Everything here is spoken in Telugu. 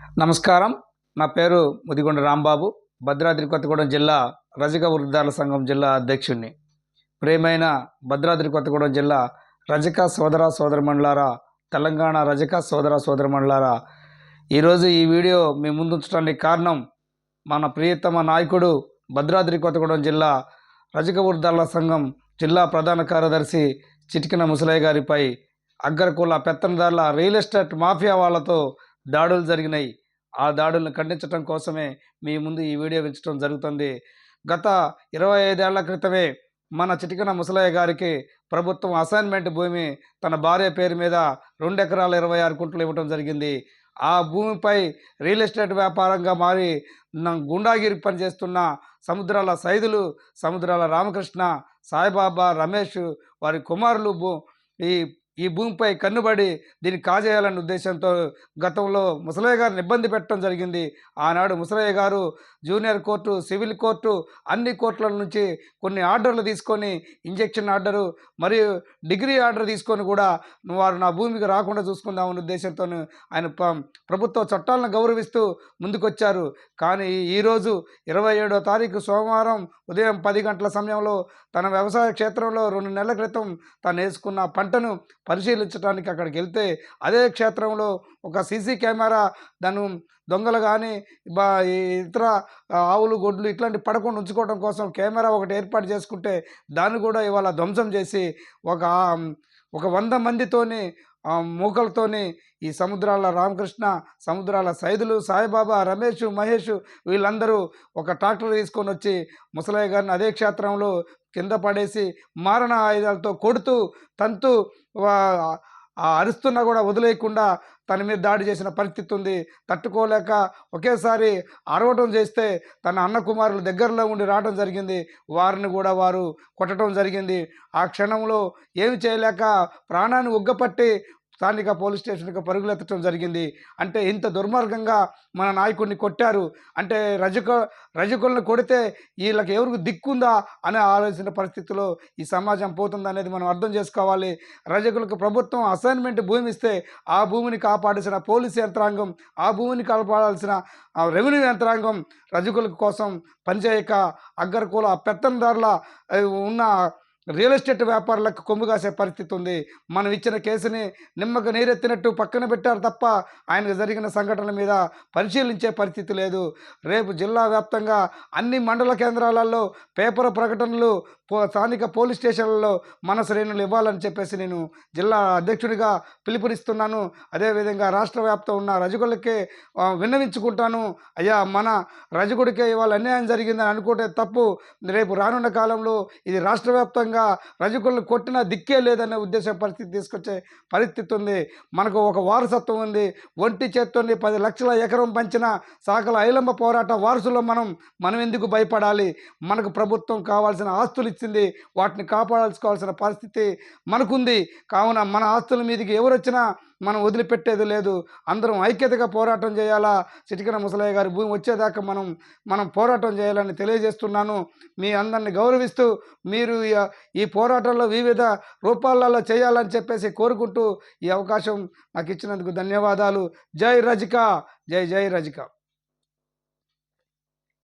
నమస్కారం. నా పేరు ముదిగొండ రాంబాబు. భద్రాద్రి కొత్తగూడెం జిల్లా రజక వృద్ధాల సంఘం జిల్లా అధ్యక్షుడిని. ప్రియమైన భద్రాద్రి కొత్తగూడెం జిల్లా రజక సోదర సోదరిమణులారా, తెలంగాణ రజక సోదర సోదరిమణులారా, ఈరోజు ఈ వీడియో మీ ముందుంచడానికి కారణం మన ప్రియతమ నాయకుడు భద్రాద్రి కొత్తగూడెం జిల్లా రజక వృద్ధాల సంఘం జిల్లా ప్రధాన కార్యదర్శి చిటికెన ముసలయ్య గారిపై అగ్రకుల పెత్తందారుల రియల్ ఎస్టేట్ మాఫియా వాళ్ళతో దాడులు జరిగినాయి. ఆ దాడులను ఖండించడం కోసమే మీ ముందు ఈ వీడియో ఉంచడం జరుగుతుంది. గత 25 ఏళ్ల క్రితమే మన చిటికెన ముసలయ్య గారికి ప్రభుత్వం అసైన్మెంట్ భూమి తన భార్య పేరు మీద 2 ఎకరాల 26 గుంటలు ఇవ్వడం జరిగింది. ఆ భూమిపై రియల్ ఎస్టేట్ వ్యాపారంగా మారి గుండాగిరి పనిచేస్తున్న సముద్రాల సైదులు, సముద్రాల రామకృష్ణ, సాయిబాబా, రమేష్ వారి కుమారులు ఈ భూమిపై కన్నుబడి దీన్ని కాజేయాలనే ఉద్దేశంతో గతంలో ముసలయ్య గారిని ఇబ్బంది పెట్టడం జరిగింది. ఆనాడు ముసలయ్య గారు జూనియర్ కోర్టు, సివిల్ కోర్టు, అన్ని కోర్టుల నుంచి కొన్ని ఆర్డర్లు తీసుకొని, ఇంజెక్షన్ ఆర్డరు మరియు డిగ్రీ ఆర్డర్ తీసుకొని కూడా వారు నా భూమికి రాకుండా చూసుకుందామనే ఉద్దేశంతో ఆయన ప్రభుత్వ చట్టాలను గౌరవిస్తూ ముందుకొచ్చారు. కానీ ఈరోజు 27వ తారీఖు సోమవారం ఉదయం 10 గంటల సమయంలో తన వ్యవసాయ క్షేత్రంలో 2 నెలల క్రితం తను వేసుకున్న పంటను పరిశీలించడానికి అక్కడికి వెళ్తే అదే క్షేత్రంలో ఒక సీసీ కెమెరా దాన్ని దొంగలు కానీ ఇతర ఆవులు, గొడ్లు ఇట్లాంటి పడకుండా ఉంచుకోవడం కోసం కెమెరా ఒకటి ఏర్పాటు చేసుకుంటే దాన్ని కూడా ఇవాళ ధ్వంసం చేసి ఒక 100 మందితోని మూకలతోని ఈ సముద్రాల రామకృష్ణ, సముద్రాల సైదులు, సాయిబాబా, రమేష్, మహేష్ వీళ్ళందరూ ఒక ట్రాక్టర్ తీసుకొని వచ్చి ముసలయ్య గారిని అదే క్షేత్రంలో కింద పడేసి మారణ ఆయుధాలతో కొడుతూ తంతు అరుస్తున్నా కూడా వదిలేయకుండా తన మీద దాడి చేసిన పరిస్థితి ఉంది. తట్టుకోలేక ఒకేసారి అరవటం చేస్తే తన అన్న కుమారులు దగ్గరలో ఉండి రావడం జరిగింది. వారిని కూడా వారు కొట్టడం జరిగింది. ఆ క్షణంలో ఏమి చేయలేక ప్రాణాన్ని ఉగ్గపట్టి స్థానిక పోలీస్ స్టేషన్కి పరుగులెత్తడం జరిగింది. అంటే ఇంత దుర్మార్గంగా మన నాయకుడిని కొట్టారు అంటే రజకులను కొడితే వీళ్ళకి ఎవరికి దిక్కుందా అనే ఆలోచన పరిస్థితిలో ఈ సమాజం పోతుందనేది మనం అర్థం చేసుకోవాలి. రజకులకు ప్రభుత్వం అసైన్మెంట్ భూమి ఇస్తే ఆ భూమిని కాపాడాల్సిన పోలీసు యంత్రాంగం, ఆ భూమిని కాపాడాల్సిన రెవెన్యూ యంత్రాంగం రజకుల కోసం పనిచేయక అగ్రకుల పెత్తందారుల ఉన్న రియల్ ఎస్టేట్ వ్యాపారులకు కొమ్ము కాసే పరిస్థితి ఉంది. మనం ఇచ్చిన కేసుని నిమ్మకు నీరెత్తినట్టు పక్కన పెట్టారు తప్ప ఆయనకు జరిగిన సంఘటనల మీద పరిశీలించే పరిస్థితి లేదు. రేపు జిల్లా వ్యాప్తంగా అన్ని మండల కేంద్రాలలో పేపర్ ప్రకటనలు, స్థానిక పోలీస్ స్టేషన్లలో మన శ్రేణులు ఇవ్వాలని చెప్పేసి నేను జిల్లా అధ్యక్షుడిగా పిలుపునిస్తున్నాను. అదేవిధంగా రాష్ట్ర వ్యాప్తం ఉన్న రజకులకే విన్నవించుకుంటాను. అయ్యా, మన రజకుడికే ఇవాళ అన్యాయం జరిగిందని అనుకుంటే తప్పు. రేపు రానున్న కాలంలో ఇది రాష్ట్ర వ్యాప్తంగా రజకులను కొట్టిన దిక్కే లేదనే ఉద్దేశం పరిస్థితి తీసుకొచ్చే పరిస్థితి ఉంది. మనకు ఒక వారసత్వం ఉంది. ఒంటి చేత్తోని 10 లక్షల ఎకరం పంచిన సాకల ఐలమ్మ పోరాట వారసులో మనం ఎందుకు భయపడాలి? మనకు ప్రభుత్వం కావాల్సిన ఆస్తులు ఇచ్చింది, వాటిని కాపాడాల్సుకోవాల్సిన పరిస్థితి మనకుంది. కావున మన ఆస్తుల మీదకి ఎవరు వచ్చినా మనం వదిలిపెట్టేది లేదు. అందరం ఐక్యతగా పోరాటం చేయాలా. చిటికెన ముసలయ్య గారి భూమి వచ్చేదాకా మనం పోరాటం చేయాలని తెలియజేస్తున్నాను. మీ అందరిని గౌరవిస్తూ మీరు ఈ పోరాటంలో వివిధ రూపాలలో చేయాలని చెప్పేసి కోరుకుంటూ ఈ అవకాశం నాకు ఇచ్చినందుకు ధన్యవాదాలు. జై రజిక, జై జై రజిక.